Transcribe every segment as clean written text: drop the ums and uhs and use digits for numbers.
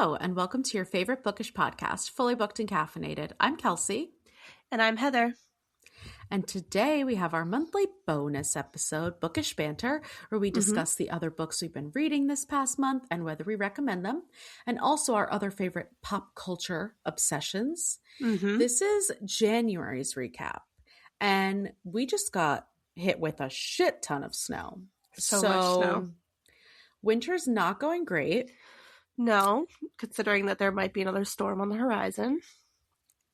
Hello, and welcome to your favorite bookish podcast, Fully Booked and Caffeinated. I'm Kelsey. And I'm Heather. And today we have our monthly bonus episode, Bookish Banter, where we discuss the other books we've been reading this past month and whether we recommend them, and also our other favorite pop culture obsessions. This is January's recap, and we just got hit with a shit ton of snow. So much snow. Winter's not going great. No, considering that there might be another storm on the horizon.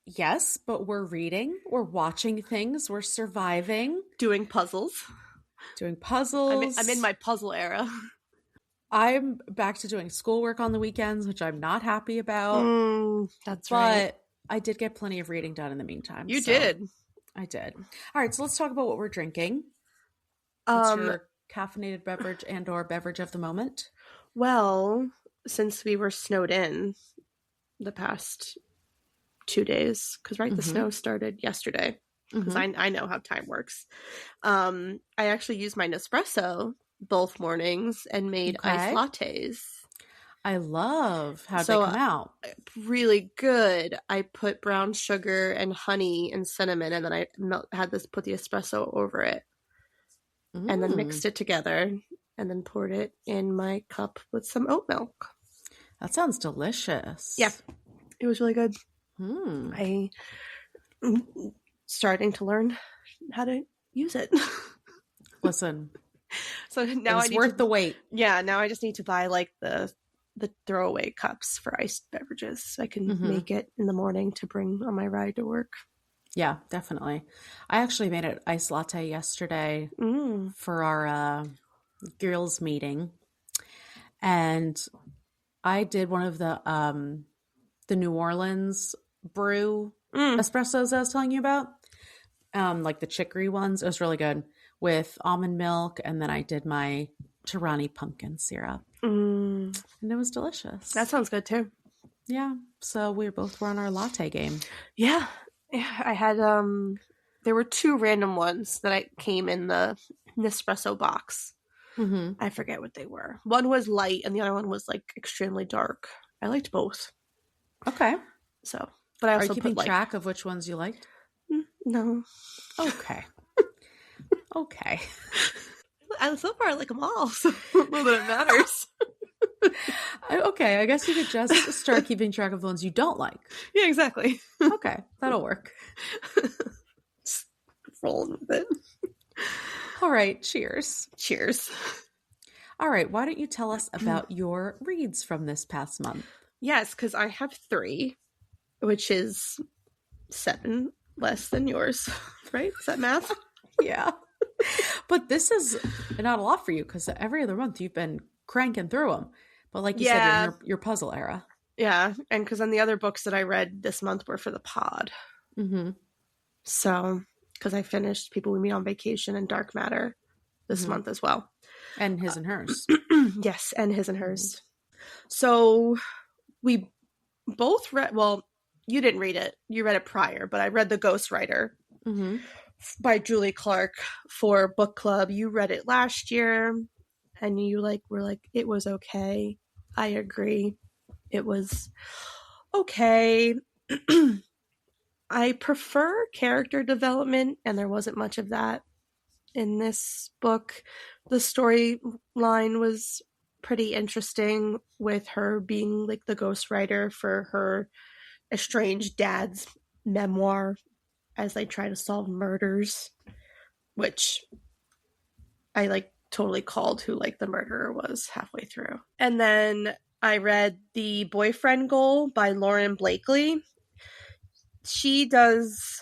Yes, but we're reading, we're watching things, we're surviving. Doing puzzles. I'm in my puzzle era. I'm back to doing schoolwork on the weekends, which I'm not happy about. That's right. But I did get plenty of reading done in the meantime. You did. I did. All right, so let's talk about what we're drinking. What's your caffeinated beverage and or beverage of the moment? Well, since we were snowed in the past 2 days, because the snow started yesterday, because I know how time works. I actually used my Nespresso both mornings and made iced lattes. I love how they come out. Really good. I put brown sugar and honey and cinnamon, and then I put the espresso over it, and then mixed it together, and then poured it in my cup with some oat milk. That sounds delicious. Yeah, it was really good. I'm starting to learn how to use it. Listen, so now it's worth the wait. Yeah, now I just need to buy like the throwaway cups for iced beverages so I can make it in the morning to bring on my ride to work. Yeah, definitely. I actually made an iced latte yesterday for our girls meeting, and I did one of the New Orleans brew espressos I was telling you about, like the chicory ones. It was really good with almond milk, and then I did my Tirani pumpkin syrup, and it was delicious. That sounds good too. Yeah, so we both were on our latte game. Yeah, I had there were 2 random ones that came in the Nespresso box. I forget what they were. One was light, and the other one was like extremely dark. I liked both. Okay. So, but I also are you keeping track of which ones you liked? No. Okay. Okay. So far, I like them all, so I don't know that it matters. Okay, I guess you could just start keeping track of the ones you don't like. Yeah, exactly. Okay, that'll work. Just rolling with it. All right, cheers. Cheers. All right, why don't you tell us about your reads from this past month? Yes, because I have 3, which is 7 less than yours, right? Is that math? Yeah. But this is not a lot for you because every other month you've been cranking through them. But like you said, you're in your puzzle era. Yeah, and because then the other books that I read this month were for the pod. So, because I finished People We Meet on Vacation and Dark Matter this month as well. And His and Hers. Yes, and His and Hers. So, we both read, well, you didn't read it. You read it prior, but I read The Ghostwriter by Julie Clark for book club. You read it last year, and you were like, it was okay. I agree. It was okay. I prefer character development, and there wasn't much of that in this book. The storyline was pretty interesting with her being like the ghostwriter for her estranged dad's memoir as they try to solve murders, which I like totally called who like the murderer was halfway through. And then I read The Boyfriend Goal by Lauren Blakely. She does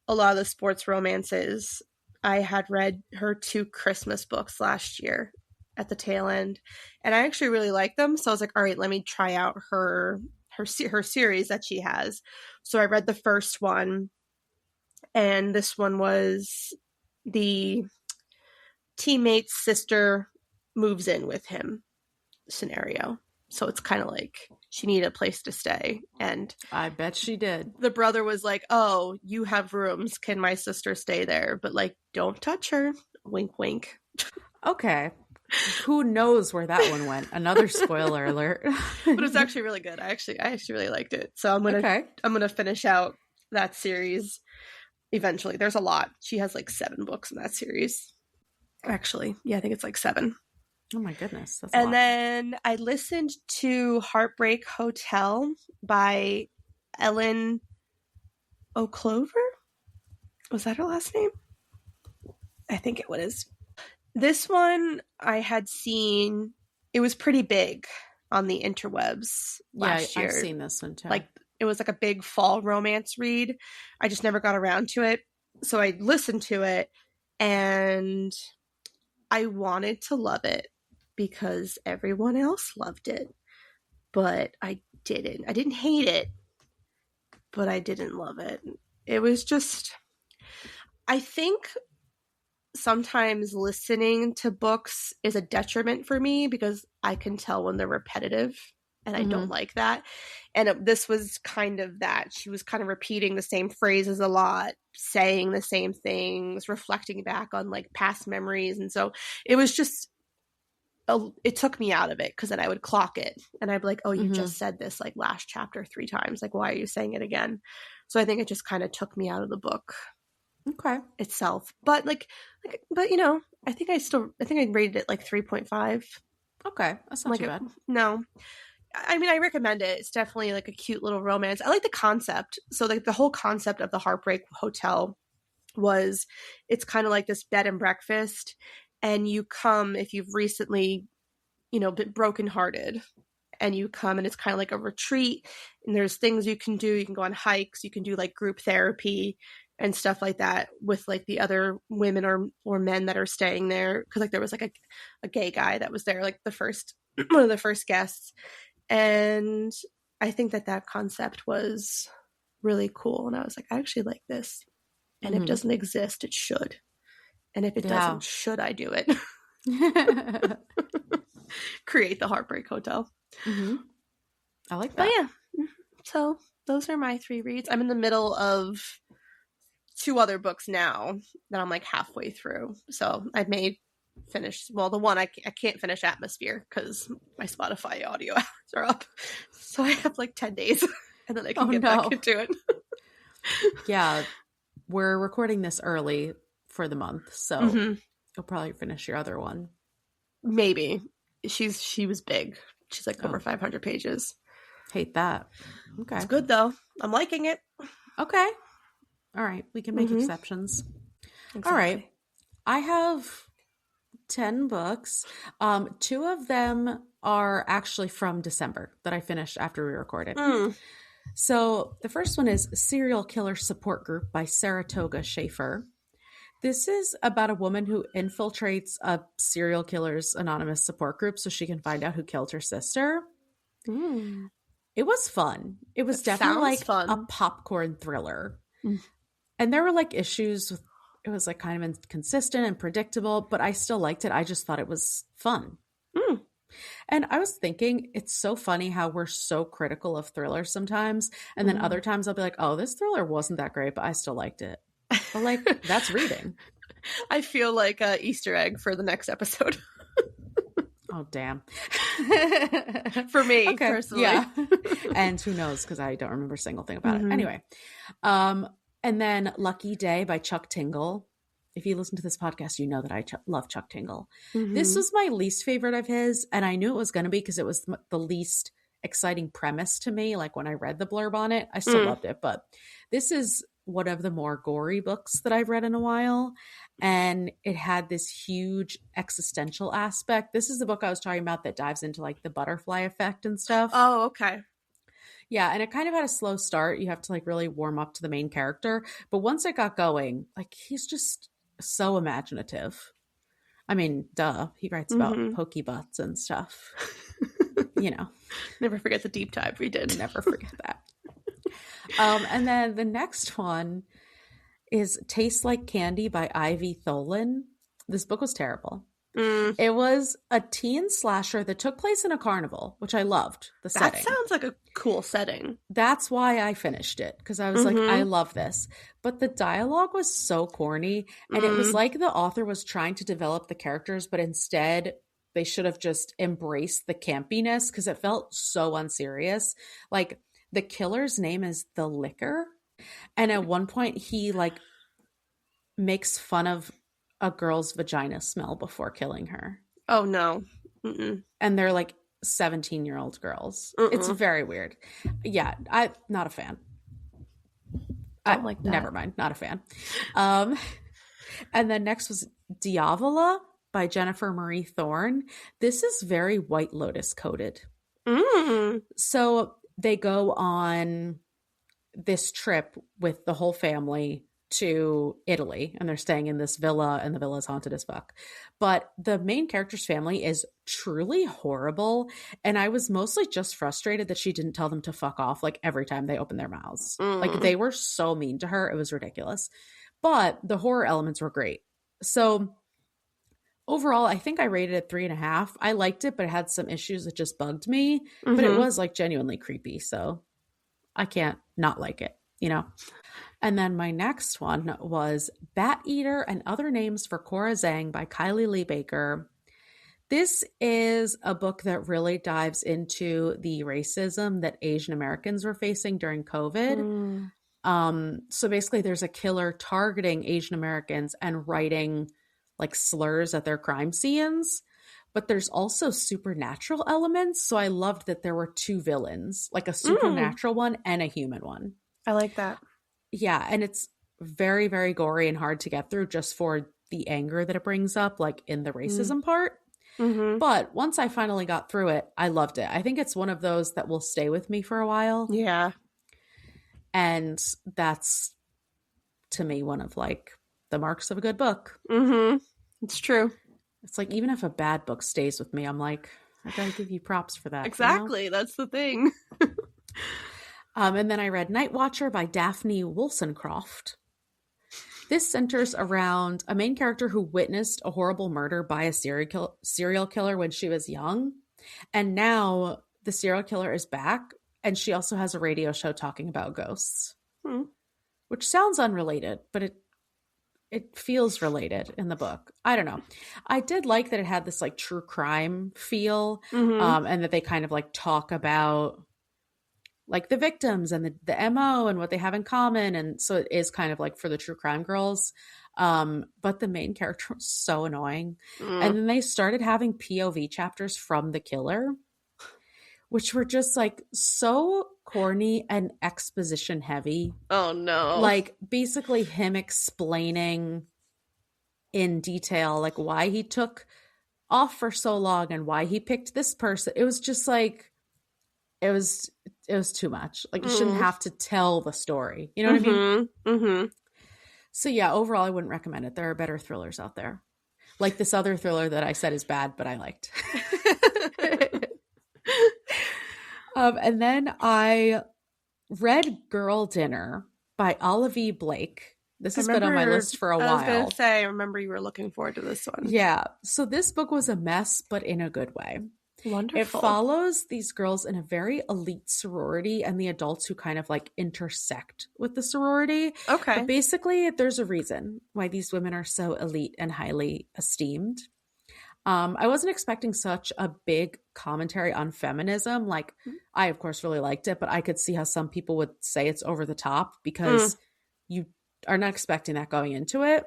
a lot of the sports romances. I had read her 2 Christmas books last year at the tail end, and I actually really liked them. So I was like, all right, let me try out her series that she has. So I read the first one, and this one was the teammate's sister moves in with him scenario. So it's kind of like she needed a place to stay. And I bet she did. The brother was like, oh, you have rooms. Can my sister stay there? But like, don't touch her. Wink, wink. Okay. Who knows where that one went? Another spoiler alert. But it's actually really good. I actually really liked it. So I'm gonna finish out that series eventually. There's a lot. She has like 7 books in that series. Actually, yeah, I think it's like 7. Oh my goodness, that's a lot. And then I listened to Heartbreak Hotel by Ellen O'Clover. Was that her last name? I think it was. This one I had seen. It was pretty big on the interwebs last year. I've seen this one too. Like, it was like a big fall romance read. I just never got around to it. So I listened to it and I wanted to love it because everyone else loved it. But I didn't. I didn't hate it, but I didn't love it. It was just, I think sometimes listening to books is a detriment for me because I can tell when they're repetitive and I don't like that. And this was kind of that. She was kind of repeating the same phrases a lot, saying the same things, reflecting back on like past memories. And so it was just, it took me out of it because then I would clock it and I'd be like, oh, you just said this like last chapter 3 times. Like, why are you saying it again? So I think it just kind of took me out of the book. Okay. Itself. But but you know, I think I rated it like 3.5. Okay. That's not too bad. No. I mean, I recommend it. It's definitely like a cute little romance. I like the concept. So like the whole concept of the Heartbreak Hotel was, it's kind of like this bed and breakfast, and you come if you've recently, you know, been brokenhearted, and you come and it's kind of like a retreat, and there's things you can do. You can go on hikes, you can do like group therapy and stuff like that with like the other women or men that are staying there. Cause like there was like a gay guy that was there, like the first, one of the first guests. And I think that concept was really cool. And I was like, I actually like this. And if it doesn't exist, it should. And if it doesn't, should I do it? Create the Heartbreak Hotel. I like that. But yeah. So those are my 3 reads. I'm in the middle of 2 other books now that I'm like halfway through. So I may finish, well, the one I can't finish Atmosphere because my Spotify audio hours are up. So I have like 10 days and then I can get back into it. Yeah. We're recording this early for the month. So you'll probably finish your other one. Maybe. She was big. She's like over 500 pages. Hate that. Okay. It's good though. I'm liking it. Okay. All right. We can make exceptions. Exactly. All right. I have 10 books. 2 of them are actually from December that I finished after we recorded. So the first one is Serial Killer Support Group by Saratoga Schaefer. This is about a woman who infiltrates a serial killer's anonymous support group so she can find out who killed her sister. It was fun. It was definitely like fun. A popcorn thriller. And there were like issues with, it was like kind of inconsistent and predictable, but I still liked it. I just thought it was fun. And I was thinking, it's so funny how we're so critical of thrillers sometimes. And then other times I'll be like, oh, this thriller wasn't that great, but I still liked it. But like, that's reading. I feel like an Easter egg for the next episode. Oh, damn. For me, personally. Yeah. And who knows, because I don't remember a single thing about it. Anyway. And then Lucky Day by Chuck Tingle. If you listen to this podcast, you know that I love Chuck Tingle. This was my least favorite of his, and I knew it was going to be because it was the least exciting premise to me. Like when I read the blurb on it, I still loved it. But this is one of the more gory books that I've read in a while, and it had this huge existential aspect. This is the book I was talking about that dives into like the butterfly effect and stuff. Oh, okay. Yeah, and it kind of had a slow start. You have to like really warm up to the main character. But once it got going, like he's just so imaginative. I mean, duh. He writes about pokey butts and stuff. You know. Never forget the deep dive we did. Never forget that. And then the next one is Tastes Like Candy by Ivy Tholen. This book was terrible. It was a teen slasher that took place in a carnival, which I loved the setting. That sounds like a cool setting. That's why I finished it, because I was like, I love this. But the dialogue was so corny, and it was like the author was trying to develop the characters, but instead they should have just embraced the campiness because it felt so unserious. Like, the killer's name is the Licker, and at one point he like makes fun of a girl's vagina smell before killing her. Oh no. And they're like 17-year-old girls. It's very weird. Yeah, I'm not a fan. Like that. Never mind, not a fan. And then next was Diavola by Jennifer Marie Thorne. This is very White Lotus coded. So they go on this trip with the whole family to Italy, and they're staying in this villa, and the villa is haunted as fuck. But the main character's family is truly horrible, and I was mostly just frustrated that she didn't tell them to fuck off like every time they opened their mouths. Like, they were so mean to her. It was ridiculous. But the horror elements were great. So overall, I think I rated it 3.5. I liked it, but it had some issues that just bugged me. But it was like genuinely creepy, so I can't not like it, you know? And then my next one was Bat Eater and Other Names for Cora Zhang by Kylie Lee Baker. This is a book that really dives into the racism that Asian Americans were facing during COVID. So basically there's a killer targeting Asian Americans and writing like slurs at their crime scenes. But there's also supernatural elements. So I loved that there were 2 villains, like a supernatural one and a human one. I like that. Yeah, and it's very, very gory and hard to get through just for the anger that it brings up, like in the racism part. But once I finally got through it, I loved it. I think it's one of those that will stay with me for a while. Yeah. And that's, to me, one of like the marks of a good book. It's true. It's like, even if a bad book stays with me, I'm like, I gotta give you props for that. Exactly. You know? That's the thing. And then I read Night Watcher by Daphne Wollstonecraft. This centers around a main character who witnessed a horrible murder by a serial killer when she was young. And now the serial killer is back, and she also has a radio show talking about ghosts. Which sounds unrelated, but it feels related in the book. I don't know. I did like that it had this like true crime feel, and that they kind of like talk about like the victims and the MO and what they have in common. And so it is kind of like for the true crime girls. But the main character was so annoying. And then they started having POV chapters from the killer, which were just like so corny and exposition heavy. Oh no. Like basically him explaining in detail like why he took off for so long and why he picked this person. It was just like it was too much. Like, you shouldn't have to tell the story. You know what I mean? So yeah, overall I wouldn't recommend it. There are better thrillers out there. Like this other thriller that I said is bad, but I liked. And then I read Girl Dinner by Olivia Blake. This has been on my list for a while. I was going to say, I remember you were looking forward to this one. Yeah. So this book was a mess, but in a good way. Wonderful. It follows these girls in a very elite sorority and the adults who kind of like intersect with the sorority. Okay. But basically, there's a reason why these women are so elite and highly esteemed. I wasn't expecting such a big commentary on feminism. Like, I, of course, really liked it, but I could see how some people would say it's over the top because you are not expecting that going into it.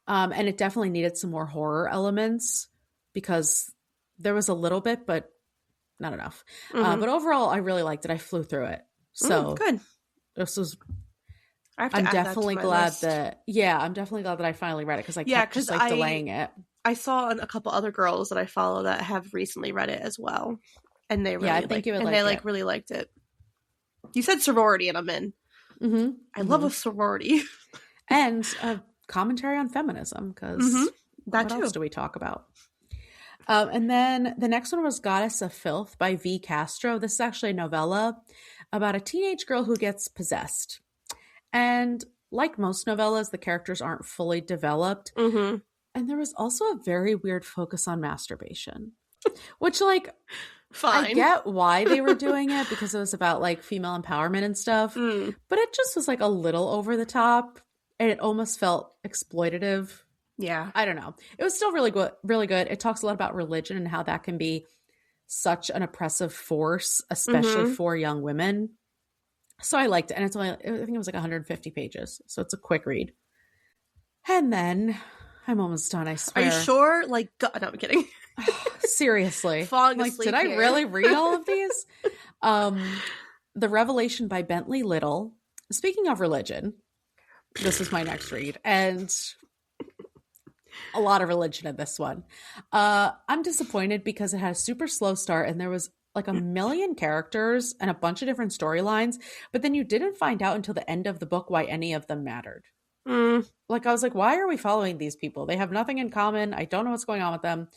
And it definitely needed some more horror elements because there was a little bit, but not enough. But overall, I really liked it. I flew through it. So good. This was. I'm definitely glad that. Yeah, I'm definitely glad that I finally read it because I kept just like delaying it. I saw a couple other girls that I follow that have recently read it as well, and they really really liked it. You said sorority, and I'm in. I love a sorority and a commentary on feminism because what else do we talk about? And then the next one was Goddess of Filth by V. Castro. This is actually a novella about a teenage girl who gets possessed. And like most novellas, the characters aren't fully developed. And there was also a very weird focus on masturbation, which like, fine. I get why they were doing it because it was about like female empowerment and stuff, but it just was like a little over the top and it almost felt exploitative Yeah. I don't know. It was still really good, really good. It talks a lot about religion and how that can be such an oppressive force, especially for young women. So I liked it. And it's only, I think it was like 150 pages. So it's a quick read. And then I'm almost done, I swear. Are you sure? Like, God, no, I'm kidding. Seriously. Falling like, asleep did I here. really read all of these? The Revelation by Bentley Little. Speaking of religion, this is my next read. And a lot of religion in this one. I'm disappointed because it had a super slow start and there was like a million characters and a bunch of different storylines, but then you didn't find out until the end of the book why any of them mattered. Like, I was like, why are we following these people? They have nothing in common. I don't know what's going on with them.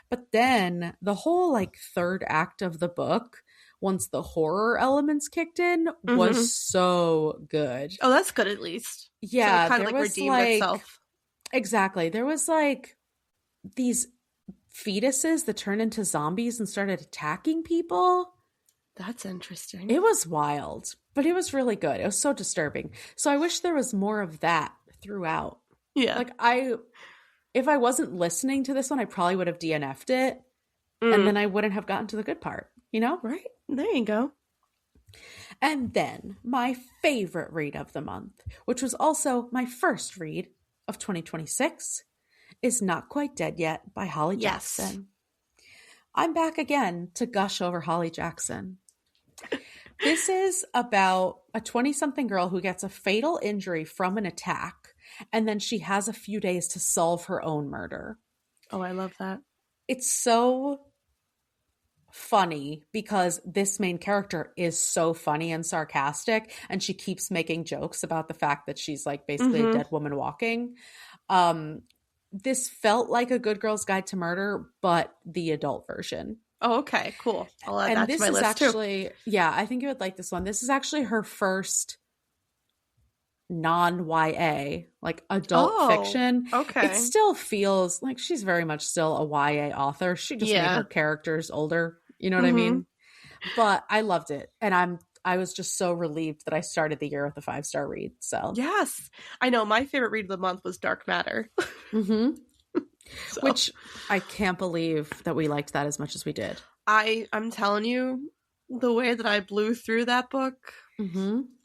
But then the whole like third act of the book, once the horror elements kicked in, was so good. Oh, that's good at least. Yeah, so it kind of like redeemed itself. Exactly. There was like these fetuses that turned into zombies and started attacking people. That's interesting. It was wild, but it was really good. It was so disturbing. So I wish there was more of that throughout. Yeah. Like, if I wasn't listening to this one, I probably would have DNF'd it. And then I wouldn't have gotten to the good part, you know? Right. There you go. And then my favorite read of the month, which was also my first read of 2026, is Not Quite Dead Yet by Holly Jackson. I'm back again to gush over Holly Jackson. This is about a 20-something girl who gets a fatal injury from an attack, and then she has a few days to solve her own murder. Oh, I love that. It's so funny because this main character is so funny and sarcastic, and she keeps making jokes about the fact that she's like basically a dead woman walking. This felt like a Good Girl's Guide to Murder, but the adult version. Oh, okay, cool. I'll add that to my list too. Yeah, I think you would like this one. This is actually her first non-YA, like adult fiction. Okay. It still feels like she's very much still a YA author. She just made her characters older. You know what I mean? But I loved it. And I was just so relieved that I started the year with a 5-star read. So yes, I know my favorite read of the month was Dark Matter. So. Which I can't believe that we liked that as much as we did. I'm telling you, the way that I blew through that book,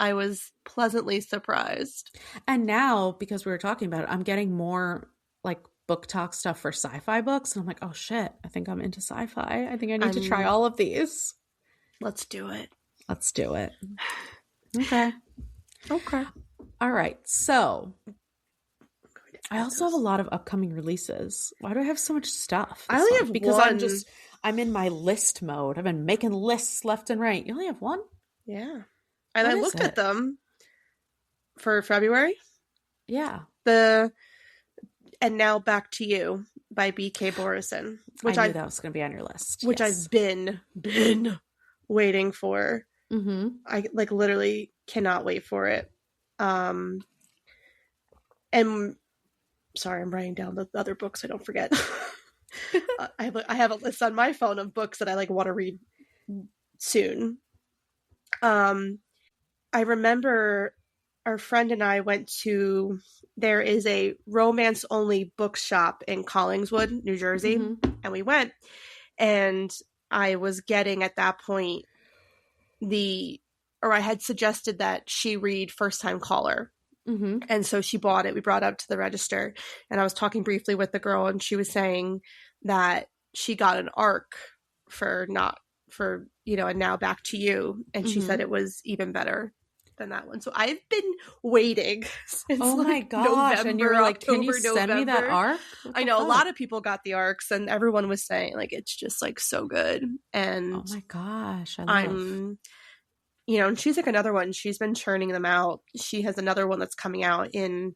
I was pleasantly surprised. And now, because we were talking about it, I'm getting more like book talk stuff for sci-fi books. And I'm like, oh shit, I think I'm into sci-fi. I think I need to try all of these. Let's do it. Let's do it. Okay. All right. So I also have a lot of upcoming releases. Why do I have so much stuff? I only have because one. I'm in my list mode. I've been making lists left and right. You only have one? Yeah. And I looked at them for February. Yeah. And Now Back to You by B.K. Borison. Which I knew that was going to be on your list. Which I've been waiting for. I like literally cannot wait for it. And sorry, I'm writing down the other books I don't forget. I have a list on my phone of books that I like want to read soon. I remember our friend and I went to, there is a romance only bookshop in Collingswood, New Jersey, and we went, and I was getting at that point I had suggested that she read First Time Caller. And so she bought it. We brought it up to the register, and I was talking briefly with the girl, and she was saying that she got an ARC for and Now Back to You, and she said it was even better than that one. So I've been waiting since my gosh, November, and you were like, October, can you send me that ARC? I know a lot of people got the ARCs, and everyone was saying like it's just like so good. And oh my gosh, and she's like another one. She's been churning them out. She has another one that's coming out in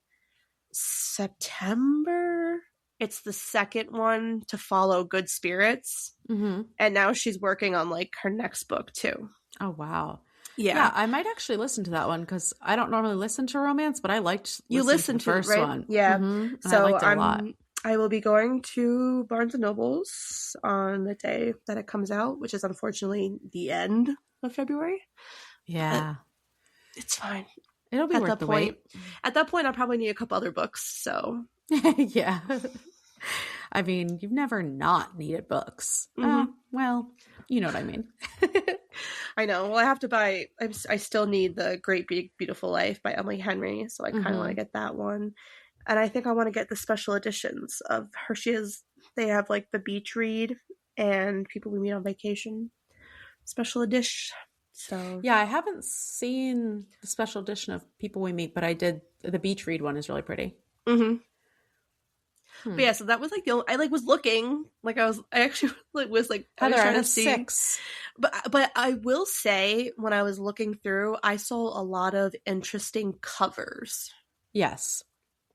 September. It's the second one to follow Good Spirits. And now she's working on like her next book too. Oh, wow. Yeah. I might actually listen to that one because I don't normally listen to romance, but I liked listened to the first one. Yeah. So I liked it a lot. I will be going to Barnes & Noble's on the day that it comes out, which is unfortunately the end of February. Yeah. It's fine. It'll be worth the wait. At that point, I'll probably need a couple other books. So Yeah. I mean, you've never not needed books. Well, you know what I mean. I know. Well, I have to buy. I still need the Great Big Beautiful Life by Emily Henry, so I kind of want to get that one. And I think I want to get the special editions of her. They have like the beach read and People We Meet on Vacation special edition. So yeah, I haven't seen the special edition of People We Meet, but I did. The beach read one is really pretty. But yeah, so that was like the only, I like was looking, like I actually like was like Heather, I was I trying have to see 6. but I will say when I was looking through, I saw a lot of interesting covers. Yes.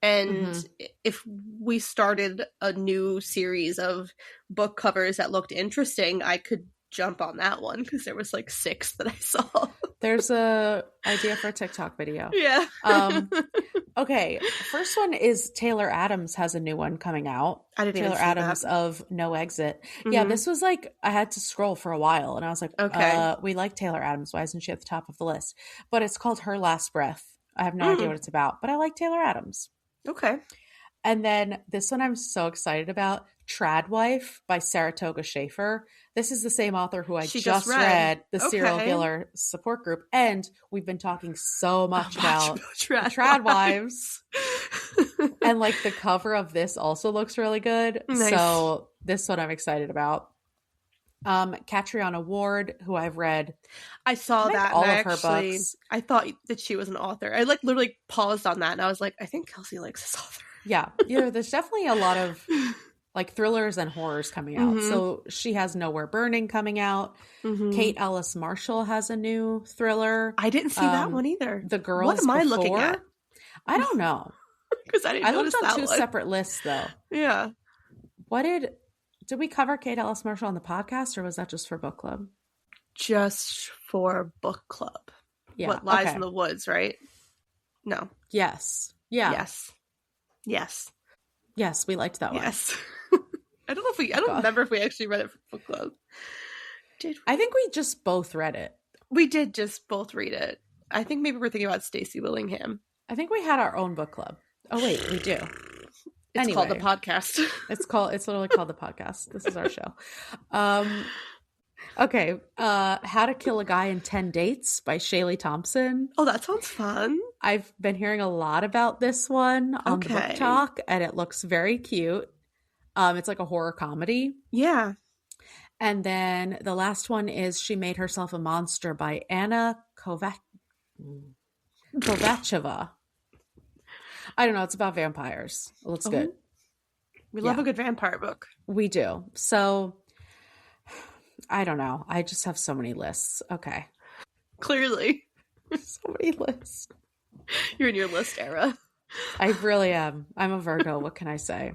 And if we started a new series of book covers that looked interesting, I could jump on that one because there was like 6 that I saw. There's a idea for a TikTok video. Yeah. Okay. First one is Taylor Adams has a new one coming out. I didn't Taylor even see Adams that. of No Exit. Yeah, this was like, I had to scroll for a while and I was like, okay, we like Taylor Adams. Why isn't she at the top of the list? But it's called Her Last Breath. I have no idea what it's about, but I like Taylor Adams. Okay. And then this one I'm so excited about, Tradwife by Saratoga Schaefer. This is the same author who I just read, the Serial Killer Support Group. And we've been talking so much about Tradwives. And like the cover of this also looks really good. Nice. So this one I'm excited about. Catriona Ward, who I've read. I saw that all of her books. I thought that she was an author. I like literally paused on that and I was like, I think Kelsey likes this author. Yeah. There's definitely a lot of like thrillers and horrors coming out. So she has Nowhere Burning coming out. Kate Ellis Marshall has a new thriller. I didn't see that one either. The Girls What am I looking at? I don't know. Because I looked on 2 separate lists though. Yeah. Did we cover Kate Ellis Marshall on the podcast or was that just for book club? Just for book club. Yeah. What Lies in the Woods, right? No. Yes. Yeah. Yes, we liked that one. Yes. I don't remember if we actually read it for book club. Did we? I think we just both read it. We did just both read it. I think maybe we're thinking about Stacey Willingham. I think we had our own book club. Oh wait, we do. It's called the podcast. It's literally called the podcast. This is our show. Okay. How to Kill a Guy in 10 Dates by Shaylee Thompson. Oh, that sounds fun. I've been hearing a lot about this one on the Book Talk, and it looks very cute. It's like a horror comedy. Yeah. And then the last one is She Made Herself a Monster by Anna Kovacheva. I don't know. It's about vampires. It looks good. We love a good vampire book. We do. So, I don't know. I just have so many lists. Okay. Clearly. So many lists. You're in your list era. I really am. I'm a Virgo. What can I say?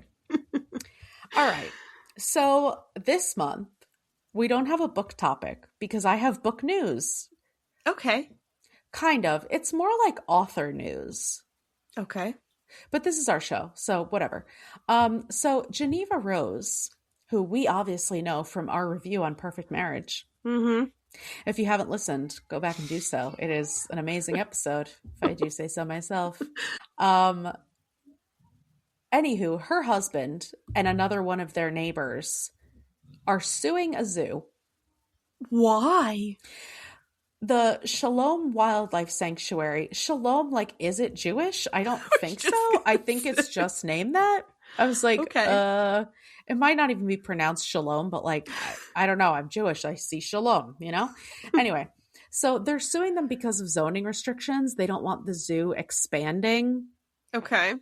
All right. So, this month, we don't have a book topic because I have book news. Okay. Kind of. It's more like author news. Okay. But this is our show, so whatever. So Geneva Rose, who we obviously know from our review on Perfect Marriage. If you haven't listened, go back and do so. It is an amazing episode, if I do say so myself. Anywho, her husband and another one of their neighbors are suing a zoo. Why? The Shalom Wildlife Sanctuary. Shalom, like, is it Jewish? I don't think so. I think it's just named that. I was like, okay. It might not even be pronounced Shalom, but like, I don't know. I'm Jewish. I see Shalom, you know? Anyway, so they're suing them because of zoning restrictions. They don't want the zoo expanding. Okay.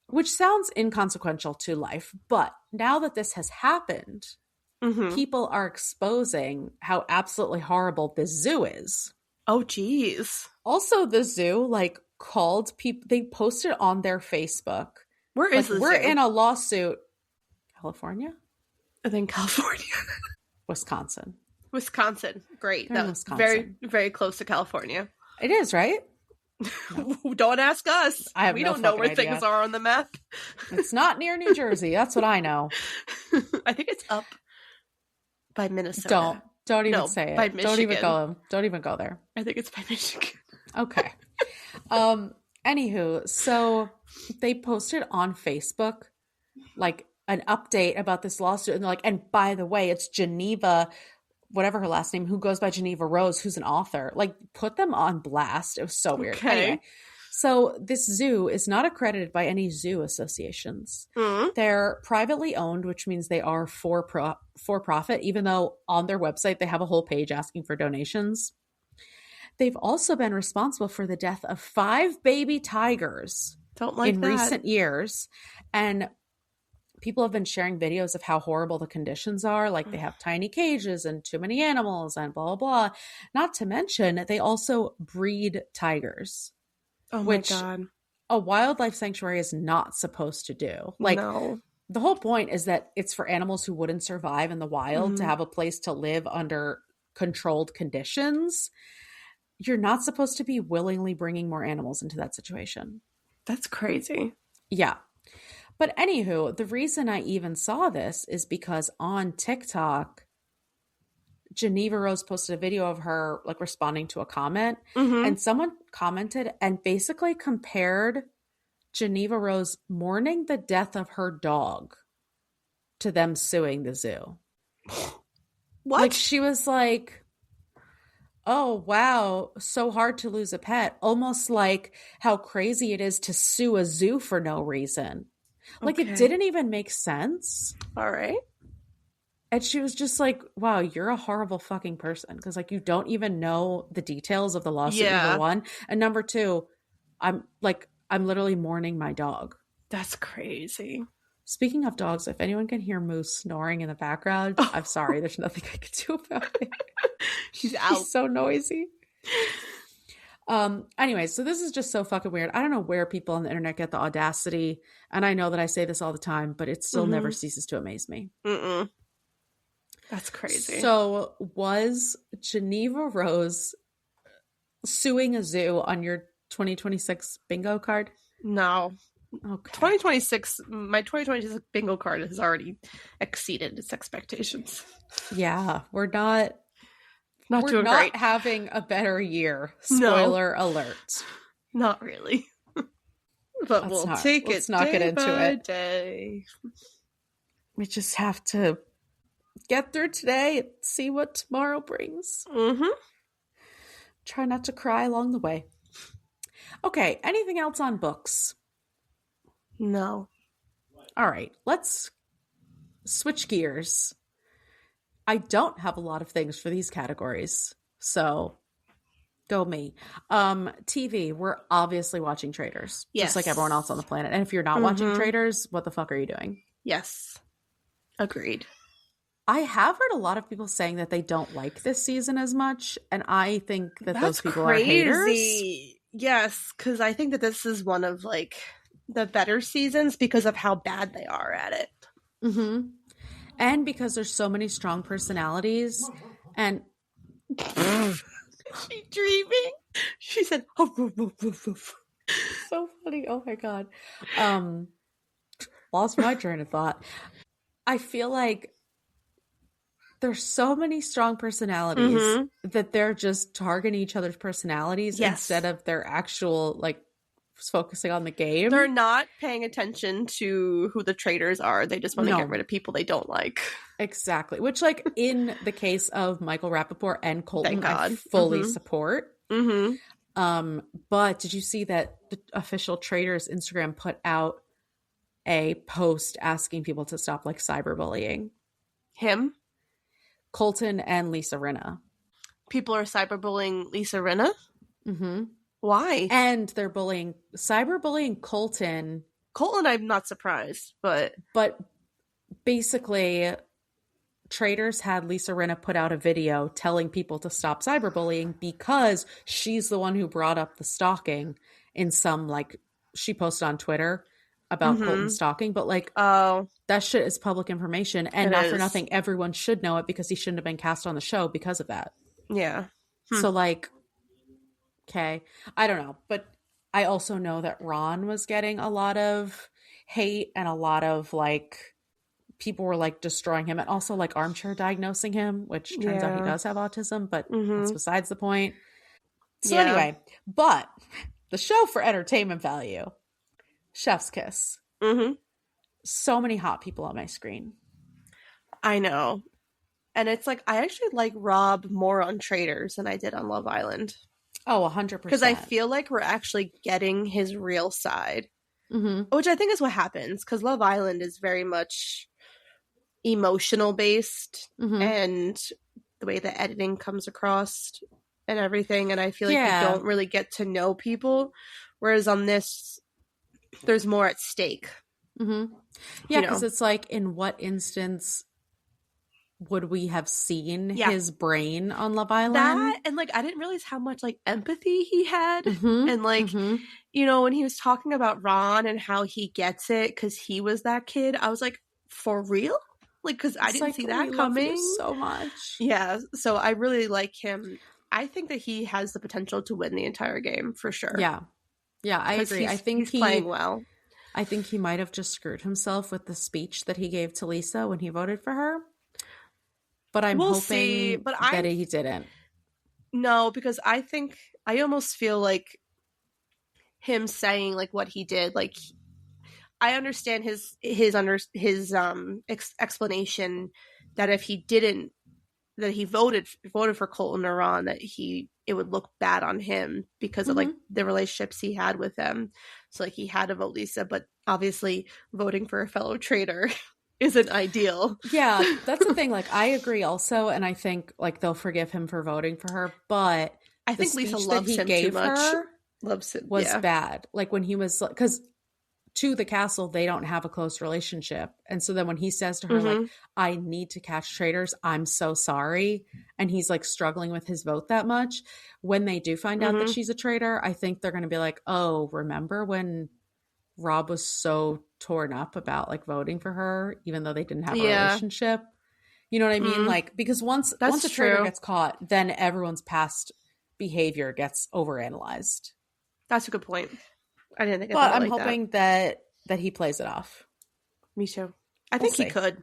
Which sounds inconsequential to life. But now that this has happened, people are exposing how absolutely horrible this zoo is. Oh, geez. Also, the zoo, like, called people, they posted on their Facebook. Where is the zoo? We're in a lawsuit. California? I think California. Wisconsin. Great. That was very, very close to California. It is, right? Don't ask us. We don't know where things are on the map. It's not near New Jersey. That's what I know. I think it's up by Minnesota. Don't even say it. By Michigan. Don't even go there. I think it's by Michigan. Okay. Anywho, so they posted on Facebook like an update about this lawsuit, and they're like, and by the way, it's Geneva, whatever her last name, who goes by Geneva Rose, who's an author. Like, put them on blast. It was so weird. Okay. Anyway, so this zoo is not accredited by any zoo associations. They're privately owned, which means they are for profit, even though on their website they have a whole page asking for donations. They've also been responsible for the death of 5 baby tigers in recent years. And people have been sharing videos of how horrible the conditions are. Like, they have tiny cages and too many animals and blah, blah, blah. Not to mention, they also breed tigers. Oh my God. A wildlife sanctuary is not supposed to do. Like, no. The whole point is that it's for animals who wouldn't survive in the wild to have a place to live under controlled conditions. You're not supposed to be willingly bringing more animals into that situation. That's crazy. Yeah. But anywho, the reason I even saw this is because on TikTok, Geneva Rose posted a video of her like responding to a comment, and someone commented and basically compared Geneva Rose mourning the death of her dog to them suing the zoo. What? Like, she was like, oh, wow, so hard to lose a pet. Almost like how crazy it is to sue a zoo for no reason. Like, it didn't even make sense. All right. And she was just like, wow, you're a horrible fucking person. Because, like, you don't even know the details of the lawsuit, number one. And number two, I'm literally mourning my dog. That's crazy. Speaking of dogs, if anyone can hear Moose snoring in the background, I'm sorry. There's nothing I can do about it. She's out. She's so noisy. Anyway, so this is just so fucking weird. I don't know where people on the internet get the audacity. And I know that I say this all the time, but it still never ceases to amaze me. That's crazy. So was Geneva Rose suing a zoo on your 2026 bingo card? No. Okay. 2026, my 2026 bingo card has already exceeded its expectations. Yeah, we're not doing great. Having a better year. Spoiler alert. Not really. But let's not get into it. Day. We just have to get through today and see what tomorrow brings. Try not to cry along the way. Okay, anything else on books? No. All right, let's switch gears. I don't have a lot of things for these categories, so go me. TV, we're obviously watching Traitors, just like everyone else on the planet. And if you're not watching Traitors, what the fuck are you doing? Yes. Agreed. I have heard a lot of people saying that they don't like this season as much, and I think that those people are haters. Yes, because I think that this is one of like the better seasons because of how bad they are at it. And because there's so many strong personalities. And she dreaming. She said, so funny. Oh my God. Lost my train of thought. I feel like there's so many strong personalities that they're just targeting each other's personalities instead of their actual, like, focusing on the game. They're not paying attention to who the traitors are. They just want to get rid of people they don't like. Exactly. Which, like, in the case of Michael Rappaport and Colton, I fully support. But did you see that the official Traitors Instagram put out a post asking people to stop, like, cyberbullying? Him? Colton and Lisa Rinna. People are cyberbullying Lisa Rinna? Why? And they're cyberbullying Colton. Colton, I'm not surprised, but basically, Traitors had Lisa Rinna put out a video telling people to stop cyberbullying because she's the one who brought up the stalking in some, like, she posted on Twitter about Colton stalking, but like, that shit is public information, and not for nothing, everyone should know it because he shouldn't have been cast on the show because of that. Yeah. So, like, okay, I don't know, but I also know that Ron was getting a lot of hate and a lot of, like, people were, like, destroying him and also, like, armchair diagnosing him, which turns out he does have autism, but that's besides the point. So anyway, but the show for entertainment value, Chef's kiss. Mm-hmm. So many hot people on my screen. I know. And it's like, I actually like Rob more on Traitors than I did on Love Island. Oh, 100%. Because I feel like we're actually getting his real side. Mm-hmm. Which I think is what happens. Because Love Island is very much emotional based. Mm-hmm. And the way the editing comes across and everything. And I feel like you Yeah. don't really get to know people. Whereas on this, there's more at stake. Mm-hmm. Yeah, because it's like, in what instance would we have seen his brain on Love Island? That, and like, I didn't realize how much like empathy he had. Mm-hmm. And like, mm-hmm. you know, when he was talking about Ron and how he gets it because he was that kid, I was like, for real? Like, because I didn't see that coming. Love you so much. Yeah, so I really like him. I think that he has the potential to win the entire game for sure. Yeah, I agree. I think he's playing well. I think he might have just screwed himself with the speech that he gave to Lisa when he voted for her. But I'm hoping that he didn't. No, because I think I almost feel like him saying like what he did, like I understand his explanation that if he didn't, that he voted for Colton or Ron, that it would look bad on him because of like the relationships he had with them. So like he had to vote Lisa, but obviously voting for a fellow traitor isn't ideal. Yeah, that's the thing. Like, I agree also, and I think like they'll forgive him for voting for her, but I think Lisa loves him too much. Loves him was bad. Like when he was, because to the castle, they don't have a close relationship. And so then when he says to her, like, I need to catch traitors, I'm so sorry. And he's like struggling with his vote that much. When they do find out that she's a traitor, I think they're going to be like, oh, remember when Rob was so torn up about like voting for her, even though they didn't have a relationship? You know what I mean? Like, because once a traitor gets caught, then everyone's past behavior gets overanalyzed. That's a good point. I didn't think about it like that. But I'm hoping that he plays it off. Me too. I think he could.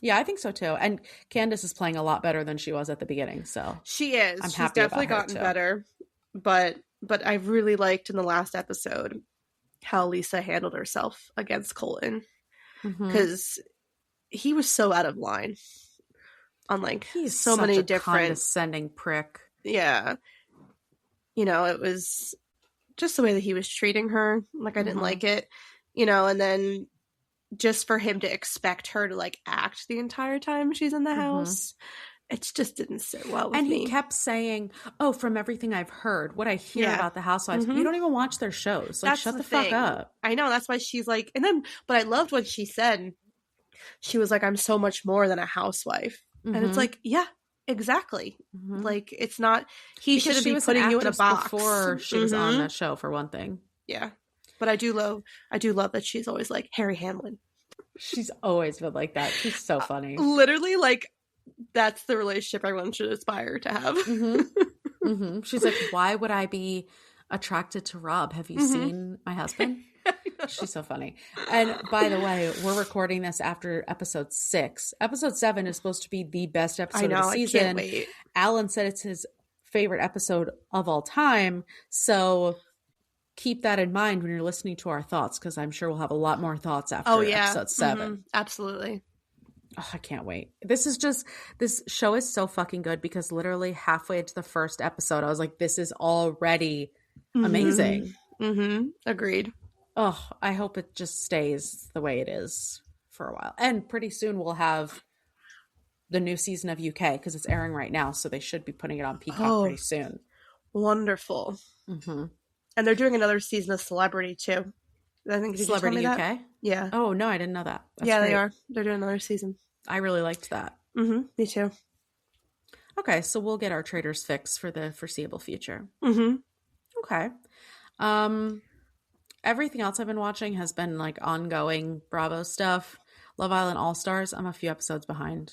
Yeah, I think so too. And Candace is playing a lot better than she was at the beginning. So she is. She's definitely gotten better. But I really liked in the last episode how Lisa handled herself against Colton, because he was so out of line on like he's so many different condescending prick. Yeah, you know, it was just the way that he was treating her. Like, I didn't like it, you know, and then just for him to expect her to like act the entire time she's in the house, it just didn't sit well with me. And he kept saying, oh, from everything I've heard, what I hear about the housewives, you don't even watch their shows. Like, shut the fuck up. I know, that's why she's like, and then, but I loved what she said. She was like, I'm so much more than a housewife. And it's like, yeah, exactly. Like, it's not, he shouldn't be putting you in a box. Before she was on that show, for one thing. Yeah. But I do love that she's always like Harry Hamlin. She's always been like that. She's so funny. Literally, like, that's the relationship everyone should aspire to have. She's like, why would I be attracted to Rob? Have you seen my husband? She's so funny. And by the way, we're recording this after episode 6. Episode 7 is supposed to be the best episode of the season. I can't wait. Alan said it's his favorite episode of all time. So keep that in mind when you're listening to our thoughts, because I'm sure we'll have a lot more thoughts after episode 7. Absolutely. Oh, I can't wait. This show is so fucking good, because literally halfway into the first episode, I was like, this is already amazing. Agreed. Oh, I hope it just stays the way it is for a while. And pretty soon we'll have the new season of UK, because it's airing right now. So they should be putting it on Peacock pretty soon. Wonderful. And they're doing another season of Celebrity too. I think Celebrity UK? That? Yeah. Oh, no, I didn't know that. That's great. They are. They're doing another season. I really liked that. Me too. Okay, so we'll get our Traitors fix for the foreseeable future. Okay. Everything else I've been watching has been like ongoing Bravo stuff. Love Island All-Stars, I'm a few episodes behind.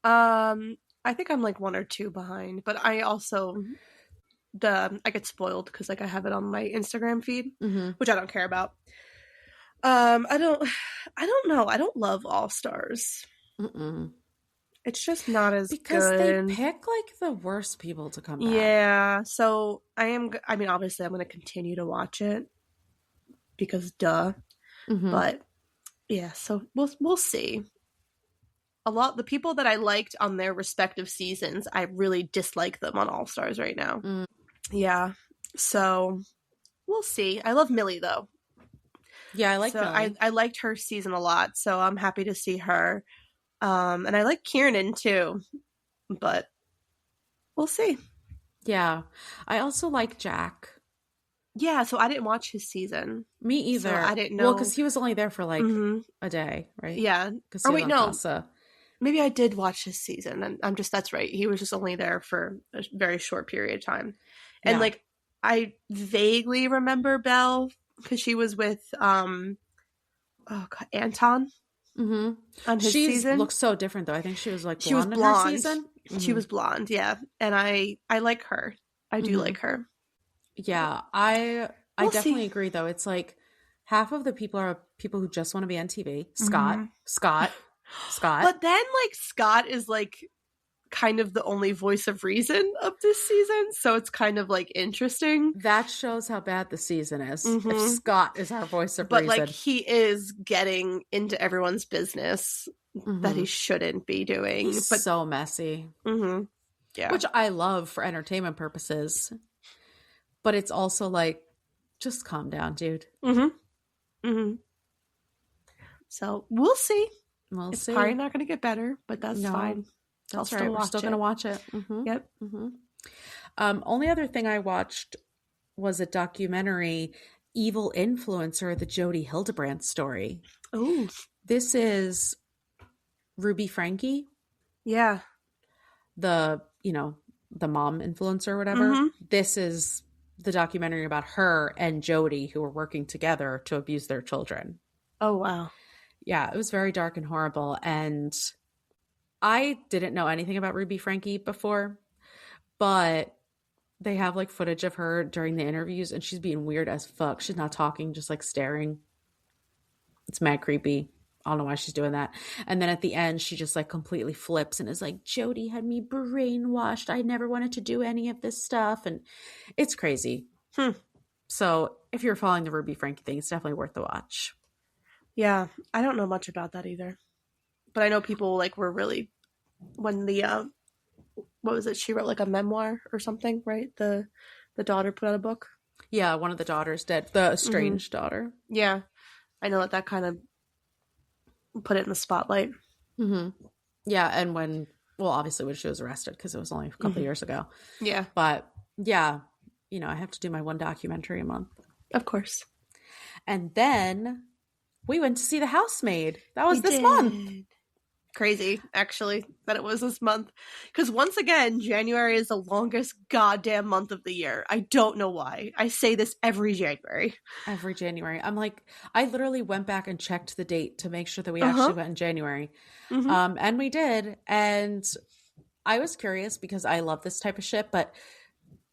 I think I'm like 1 or 2 behind, but I also I get spoiled because like I have it on my Instagram feed, which I don't care about. I don't know. I don't love All Stars. It's just not as because good. They pick like the worst people to come back. Yeah. So I mean, obviously I'm going to continue to watch it, because duh. Mm-hmm. But yeah, so we'll see. The people that I liked on their respective seasons, I really dislike them on All Stars right now. Mm. Yeah. So we'll see. I love Millie though. Yeah, I like So Millie. I liked her season a lot. So I'm happy to see her. And I like Kiernan too, but we'll see. Yeah. I also like Jack. Yeah, so I didn't watch his season. Me So I either. didn't Well, know. because he was only there for like Hmm. a day, right? Yeah. Because Or he was wait, on no. Casa. Maybe I did watch his season. And I'm just, that's right. He was just only there for a very short period of time. And Yeah. like, I vaguely remember Belle because she was with, oh God, Anton Mm-hmm. on his She's season. looks so different though. I think she was like She was blonde in her blonde. season. She Mm-hmm. was blonde, yeah. And I like her. I do Mm-hmm. like her. But Yeah. I we'll see. definitely agree though. It's like half of the people are people who just want to be on TV. Mm-hmm. Scott. But then like Scott is like kind of the only voice of reason of this season, so it's kind of like interesting. That shows how bad the season is. If Mm-hmm. Scott is our voice of But like reason. he is getting into everyone's business that Mm-hmm. he shouldn't be doing. He's But so messy. mm-hmm. Yeah. Which I love for entertainment purposes. But it's also like, just calm down, dude. Mm-hmm. Mm-hmm. So we'll see. We'll It's probably see. not going to get better, but that's No, fine. I'll that's right. still We're still watch gonna it. watch it. Mm-hmm. Yep. Mm-hmm. Only other thing I watched was a documentary, Evil Influencer, the Jodi Hildebrandt story. Oh, This is Ruby Frankie, yeah. the mom influencer or whatever. Mm-hmm. This is the documentary about her and Jodi who were working together to abuse their children. Oh, wow. Yeah, it was very dark and horrible. And I didn't know anything about Ruby Frankie before, but they have like footage of her during the interviews and she's being weird as fuck. She's not talking, just like staring. It's mad creepy. I don't know why she's doing that. And then at the end, she just like completely flips and is like, Jodi had me brainwashed. I never wanted to do any of this stuff. And it's crazy. Hmm. So if you're following the Ruby Frankie thing, it's definitely worth the watch. Yeah, I don't know much about that either. But I know people like were really when the what was it? She wrote like a memoir or something, right? The daughter put out a book. Yeah, one of the daughters did. The Mm-hmm. estranged daughter. Yeah, I know that kind of put it in the spotlight. Mm-hmm. Yeah, and well, obviously when she was arrested because it was only a couple Mm-hmm. years ago. Yeah, But yeah, I have to do my one documentary a month. of course. And then we went to see The Housemaid. That was We this did. month. Crazy, actually, that it was this month. Because once again, January is the longest goddamn month of the year. I don't know why. I say this every January. Every January. I'm like, I literally went back and checked the date to make sure that we Uh-huh. actually went in January. Mm-hmm. And we did. And I was curious because I love this type of shit, but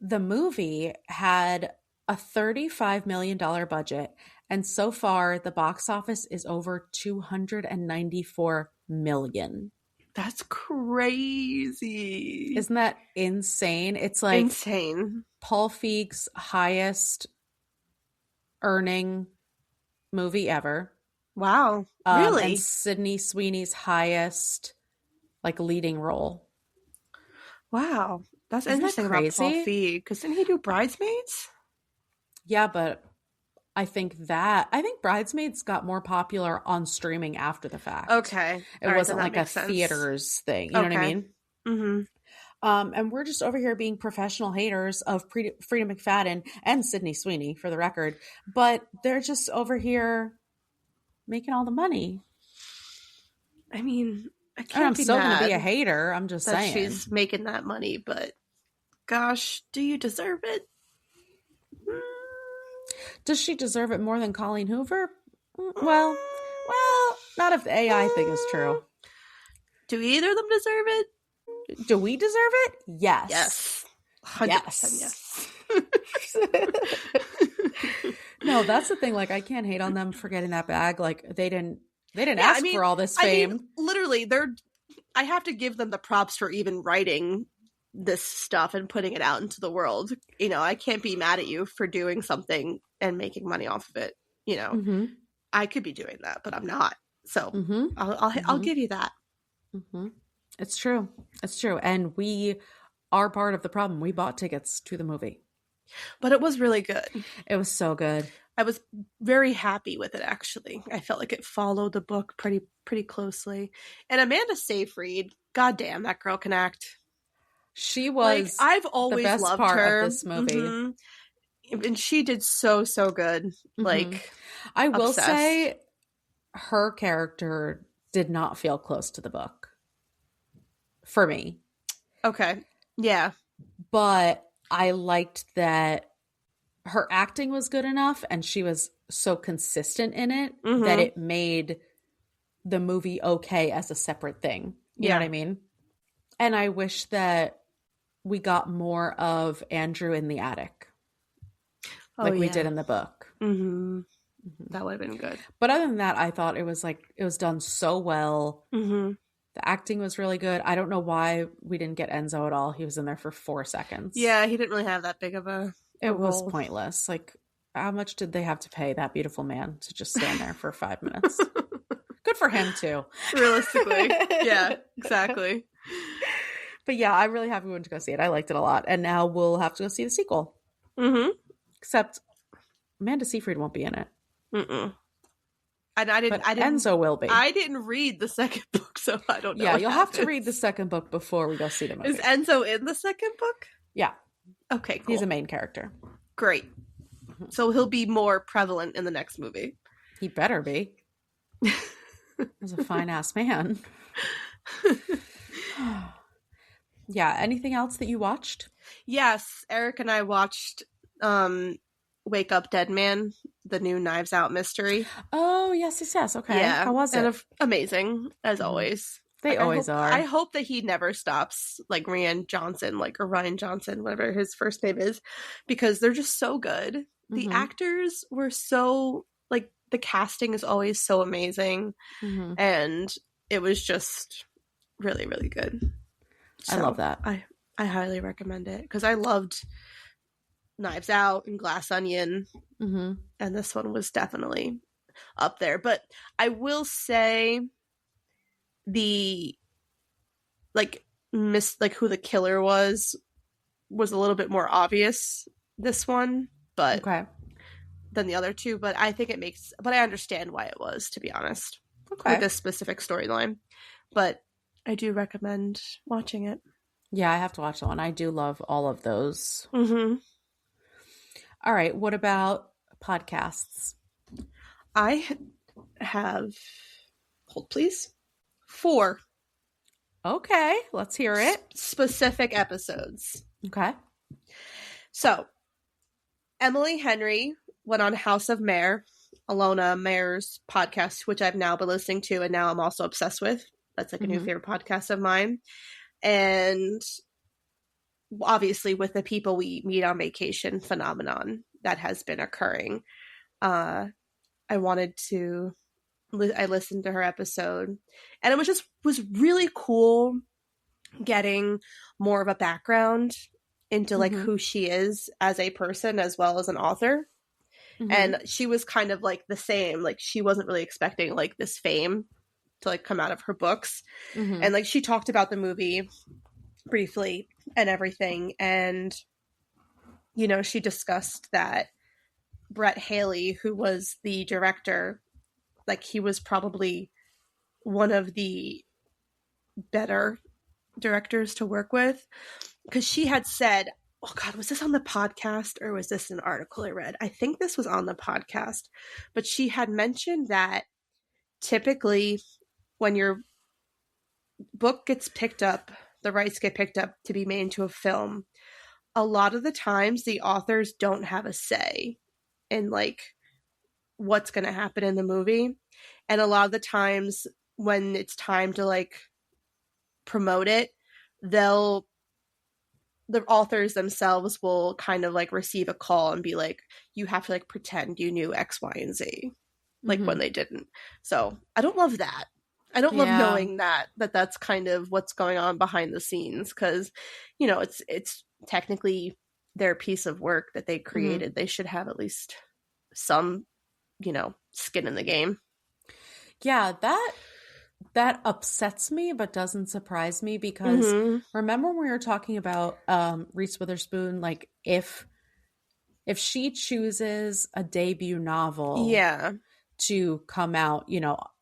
the movie had a $35 million budget. And so far, the box office is over $294 million. That's crazy. Isn't that insane? It's like Insane. Paul Feig's highest earning movie ever. Wow. Really? And Sydney Sweeney's highest like leading role. Wow. That's Isn't that interesting about Paul crazy? Feig. Because didn't he do Bridesmaids? Yeah, but I think Bridesmaids got more popular on streaming after the fact. Okay. It wasn't like a theaters thing. You know what I mean? Mm-hmm. And we're just over here being professional haters of Frida McFadden and Sydney Sweeney, for the record. But they're just over here making all the money. I mean, I And can't I'm be still mad going to be a hater. I'm just that saying. she's making that money, but gosh, do you deserve it? Does she deserve it more than Colleen Hoover? Well, not if the AI thing is true. Do either of them deserve it? Do we deserve it? Yes. Yes. 100% yes. No, that's the thing. Like, I can't hate on them for getting that bag. Like, they didn't ask for all this fame. Literally, I have to give them the props for even writing this stuff and putting it out into the world. I can't be mad at you for doing something and making money off of it. you know, Mm-hmm. I could be doing that, but I'm not. So Mm-hmm. I'll give you that. Mm-hmm. It's true. It's true. And we are part of the problem. We bought tickets to the movie. But it was really good. It was so good. I was very happy with it, actually. I felt like it followed the book pretty closely. And Amanda Seyfried, goddamn, that girl can act. She Like, was I've the always best loved part of her. this movie. And she did so good. Mm-hmm. Like, I will obsessed. say her character did not feel close to the book for me. Okay. Yeah. But I liked that her acting was good enough and she was so consistent in it that it made the movie okay as a separate thing. You know what I mean? And I wish that we got more of Andrew in the attic. Like we did in the book. Mm-hmm. That would have been good. But other than that, I thought it was done so well. Mm-hmm. The acting was really good. I don't know why we didn't get Enzo at all. He was in there for 4 seconds. Yeah, he didn't really have that big of a It was role. pointless. Like, how much did they have to pay that beautiful man to just stand there for 5 minutes? Good for him, too. Realistically. Yeah, exactly. But yeah, I'm really happy we went to go see it. I liked it a lot. And now we'll have to go see the sequel. Mm-hmm. Except Amanda Seyfried won't be in it. Mm-mm. And I didn't. Enzo will be. I didn't read the second book, so I don't know. Yeah, you'll have to read the second book before we go see the movie. Is Enzo in the second book? Yeah. Okay, cool. He's a main character. Great. So he'll be more prevalent in the next movie. He better be. He's a fine ass man. Yeah. Anything else that you watched? Yes, Eric and I watched Wake Up Dead Man, the new Knives Out mystery. Oh, yes. Okay. Yeah. How was it? And amazing, as always. They always are. I hope that he never stops, like Ryan Johnson, or Ryan Johnson, whatever his first name is, because they're just so good. The actors were so, like, the casting is always so amazing. And it was just really, really good. So I love that. I highly recommend it because I loved Knives Out and Glass Onion. And this one was definitely up there. But I will say the who the killer was a little bit more obvious this one, but than the other two. But I think but I understand why it was, to be honest, with this specific storyline. But I do recommend watching it. Yeah, I have to watch that one. I do love all of those. All right, what about podcasts? I have, hold please, 4. Okay, let's hear it. Specific episodes. Okay. So, Emily Henry went on House of Mare, Alona Mare's podcast, which I've now been listening to and now I'm also obsessed with. That's like a new favorite podcast of mine. And obviously with the people we meet on vacation phenomenon that has been occurring, I listened to her episode and it was really cool getting more of a background into like who she is as a person as well as an author. And she was kind of like the same, like she wasn't really expecting like this fame to like come out of her books. And like she talked about the movie briefly and everything, and you know, she discussed that Brett Haley, who was the director, like he was probably one of the better directors to work with, because she had said, oh god, was this on the podcast or was this an article I read? I think this was on the podcast, but she had mentioned that typically when your book gets picked up, the rights get picked up to be made into a film, a lot of the times the authors don't have a say in like what's going to happen in the movie. And a lot of the times when it's time to like promote it, the authors themselves will kind of like receive a call and be like, you have to like pretend you knew X, Y, and Z, like when they didn't. So I don't love that. I don't love knowing that that's kind of what's going on behind the scenes, because, you know, it's technically their piece of work that they created. They should have at least some skin in the game. Yeah, that upsets me, but doesn't surprise me because remember when we were talking about Reese Witherspoon, like if she chooses a debut novel to come out,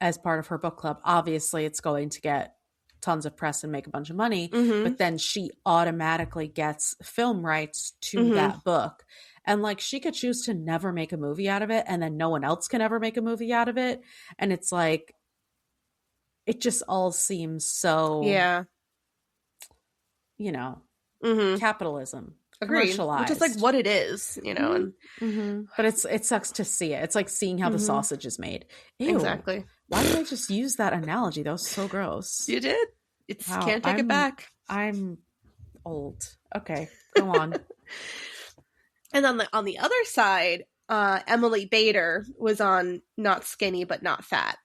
as part of her book club, obviously it's going to get tons of press and make a bunch of money, but then she automatically gets film rights to that book. And like she could choose to never make a movie out of it, and then no one else can ever make a movie out of it. And it's like, it just all seems so, capitalism. Agreed. Commercialized. Which is like what it is, and but it sucks to see it. It's like seeing how the sausage is made. Ew. Exactly. Why did I just use that analogy? That was so gross. You did. Can't take it back. I'm old. Okay, go on. And on the other side, Emily Bader was on Not Skinny But Not Fat.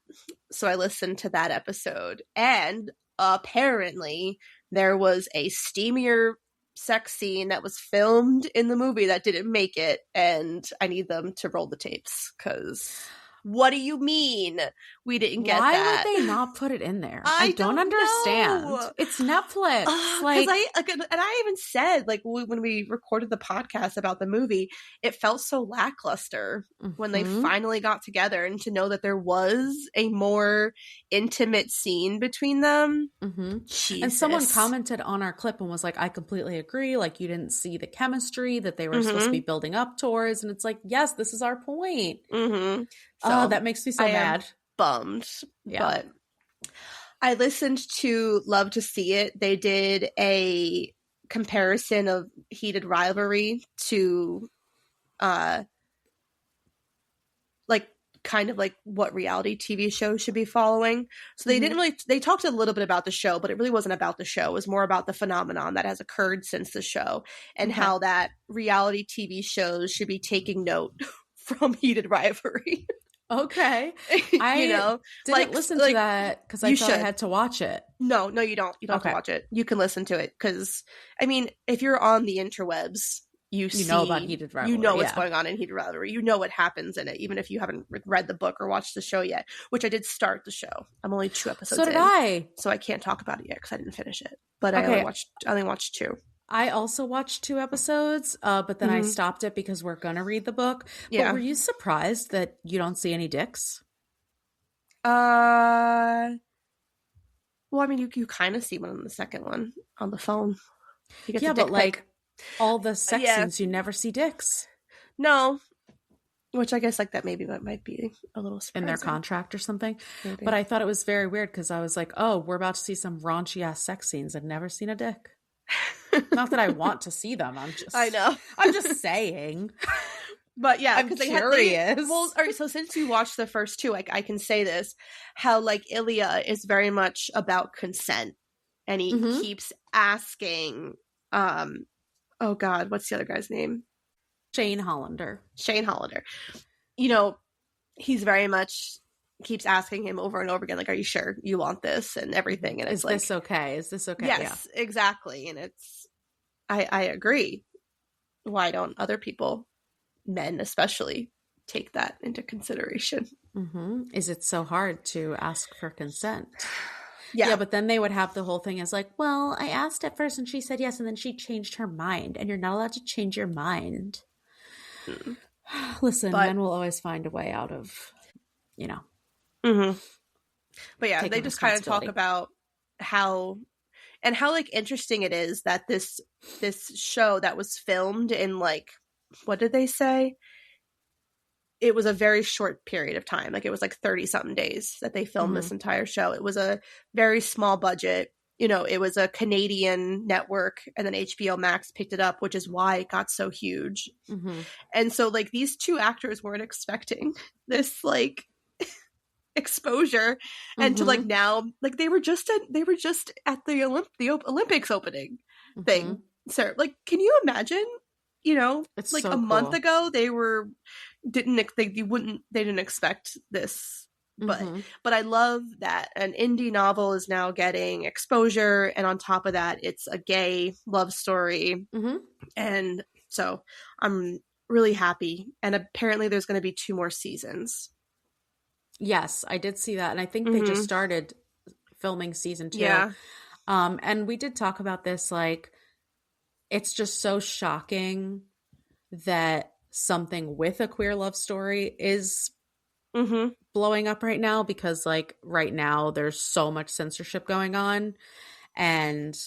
So I listened to that episode, and apparently there was a steamier sex scene that was filmed in the movie that didn't make it, and I need them to roll the tapes, because what do you mean we didn't get that? Why would they not put it in there? I don't understand. Know. It's Netflix. And I even said, like, when we recorded the podcast about the movie, it felt so lackluster when they finally got together, and to know that there was a more intimate scene between them. And someone commented on our clip and was like, I completely agree. Like, you didn't see the chemistry that they were supposed to be building up towards. And it's like, yes, this is our point. So that makes me so mad. Bummed. Yeah. But I listened to Love to See It. They did a comparison of Heated Rivalry to kind of like what reality TV shows should be following. So they talked a little bit about the show, but it really wasn't about the show. It was more about the phenomenon that has occurred since the show, and how that reality TV shows should be taking note from Heated Rivalry. Okay. I didn't listen to that because I thought I had to watch it. No, you don't. You don't have to watch it. You can listen to it because, I mean, if you're on the interwebs, you know about Heated Rivalry. You know what's going on in Heated Rivalry. You know what happens in it, even if you haven't read the book or watched the show yet, which I did start the show. I'm only 2 episodes in. So did I. So I can't talk about it yet because I didn't finish it. But I only watched 2. I also watched 2 episodes, but then I stopped it because we're going to read the book. Yeah. But were you surprised that you don't see any dicks? Well, I mean, you kind of see one in the second one on the phone. Yeah, but like all the sex scenes, you never see dicks. No. Which I guess like that might be a little surprising. In their contract or something. Maybe. But I thought it was very weird because I was like, oh, we're about to see some raunchy ass sex scenes. I've never seen a dick. Not that I want to see them. I know. I'm just saying. But yeah, I'm curious. Well, all right, so since you watched the first 2, I can say this, how like Ilya is very much about consent, and he keeps asking, oh God, what's the other guy's name? Shane Hollander. He's very much keeps asking him over and over again, like, are you sure you want this and everything? And it's like, is this okay? Yes, exactly. And it's, I agree. Why don't other people, men especially, take that into consideration? Is it so hard to ask for consent? Yeah, but then they would have the whole thing as like, well, I asked at first and she said yes, and then she changed her mind, and you're not allowed to change your mind. Listen, men will always find a way out of, But yeah, they just kind of talk about how like interesting it is that this show that was filmed in like, what did they say? It was a very short period of time. Like it was like 30 something days that they filmed this entire show. It was a very small budget. It was a Canadian network, and then HBO Max picked it up, which is why it got so huge. And so like these 2 actors weren't expecting this like exposure, and to like now, like they were just at the Olympics opening thing. So like, can you imagine? It's like so a month ago they didn't expect this. But I love that an indie novel is now getting exposure, and on top of that, it's a gay love story. And so I'm really happy. And apparently there's going to be 2 more seasons. Yes, I did see that. And I think they just started filming season 2. Yeah. And we did talk about this, like, it's just so shocking that something with a queer love story is blowing up right now, because, like, right now there's so much censorship going on, and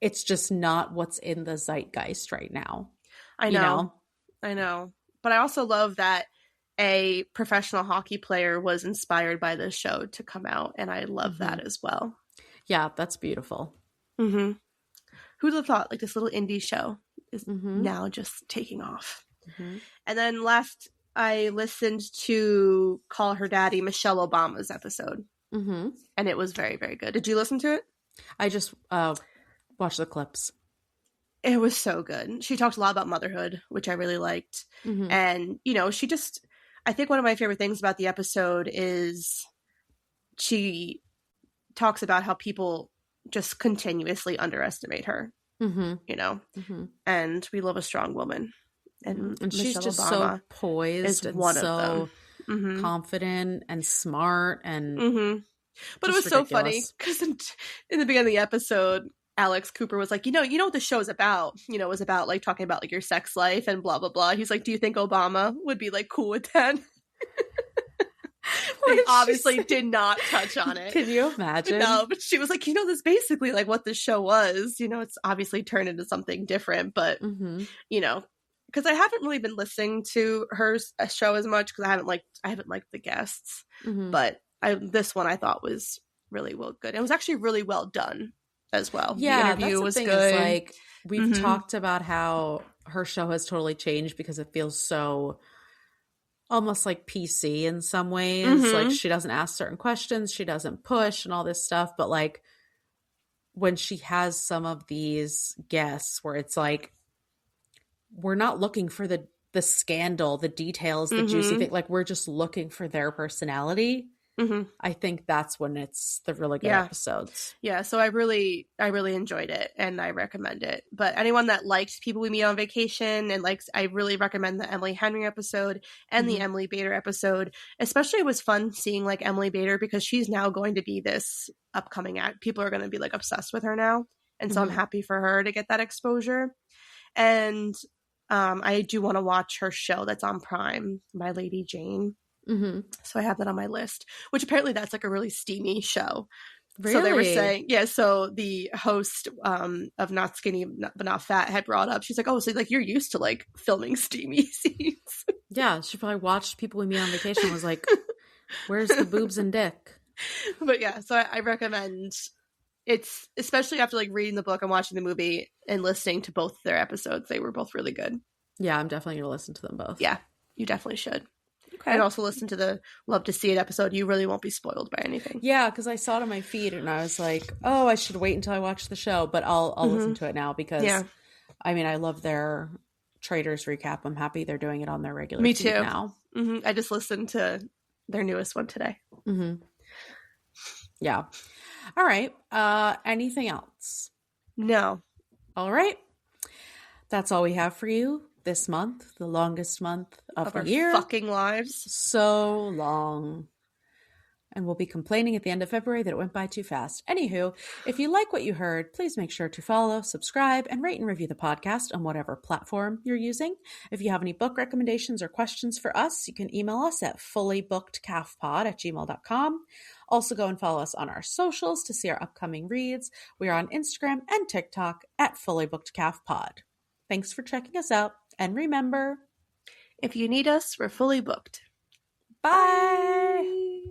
it's just not what's in the zeitgeist right now. I know. But I also love that a professional hockey player was inspired by this show to come out, and I love that as well. Yeah, that's beautiful. Who'd have thought, like, this little indie show is now just taking off. And then last, I listened to Call Her Daddy, Michelle Obama's episode, and it was very, very good. Did you listen to it? I just watched the clips. It was so good. She talked a lot about motherhood, which I really liked. And, you know, she just, I think one of my favorite things about the episode is she talks about how people just continuously underestimate her, you know, and we love a strong woman. And she's just Obama so poised and so confident and smart. And but it was so funny because in the beginning of the episode, Alex Cooper was like, you know what the show's about? You know, it was about, like, talking about, like, your sex life and blah, blah, blah. He's like, do you think Obama would be, like, cool with that? They obviously did not touch on it. Can you imagine? No, but she was like, you know, this basically, like, what this show was. You know, it's obviously turned into something different, but, you know, because I haven't really been listening to her show as much because I haven't liked the guests. But this one I thought was really good. It was actually really well done as well. Yeah, the interview was good. Is, like, we've talked about how her show has totally changed because it feels so almost like PC in some ways. Like, she doesn't ask certain questions, she doesn't push and all this stuff. But, like, when she has some of these guests where it's like, we're not looking for the scandal, the details, the juicy thing. Like, we're just looking for their personality. I think that's when it's the really good episodes. Yeah, so I really enjoyed it, and I recommend it. But anyone that likes People We Meet on Vacation and likes, I really recommend the Emily Henry episode and the Emily Bader episode. Especially, it was fun seeing, like, Emily Bader because she's now going to be this upcoming act. People are going to be, like, obsessed with her now, and so I'm happy for her to get that exposure. And I do want to watch her show that's on Prime, My Lady Jane. So I have that on my list, which apparently that's, like, a really steamy show. Really? So they were saying, so the host of Not Skinny But Not Fat had brought up, she's like, oh, so, like, you're used to, like, filming steamy scenes. Yeah, she probably watched People We Meet on Vacation and was like, where's the boobs and dick? But yeah, so I recommend it's, especially after, like, reading the book and watching the movie and listening to both their episodes. They were both really good. Yeah, I'm definitely going to listen to them both. Yeah, you definitely should. Okay. And also listen to the Love to See It episode. You really won't be spoiled by anything. Yeah, because I saw it on my feed and I was like, oh, I should wait until I watch the show. But I'll listen to it now because, I mean, I love their Traitors recap. I'm happy they're doing it on their regular feed now. I just listened to their newest one today. Yeah. All right. Anything else? No. All right. That's all we have for you this month, the longest month of the year. Fucking lives. So long. And we'll be complaining at the end of February that it went by too fast. Anywho, if you like what you heard, please make sure to follow, subscribe, and rate and review the podcast on whatever platform you're using. If you have any book recommendations or questions for us, you can email us at fullybookedcalfpod@gmail.com. Also, go and follow us on our socials to see our upcoming reads. We are on Instagram and TikTok at fullybookedcalfpod. Thanks for checking us out. And remember, if you need us, we're fully booked. Bye.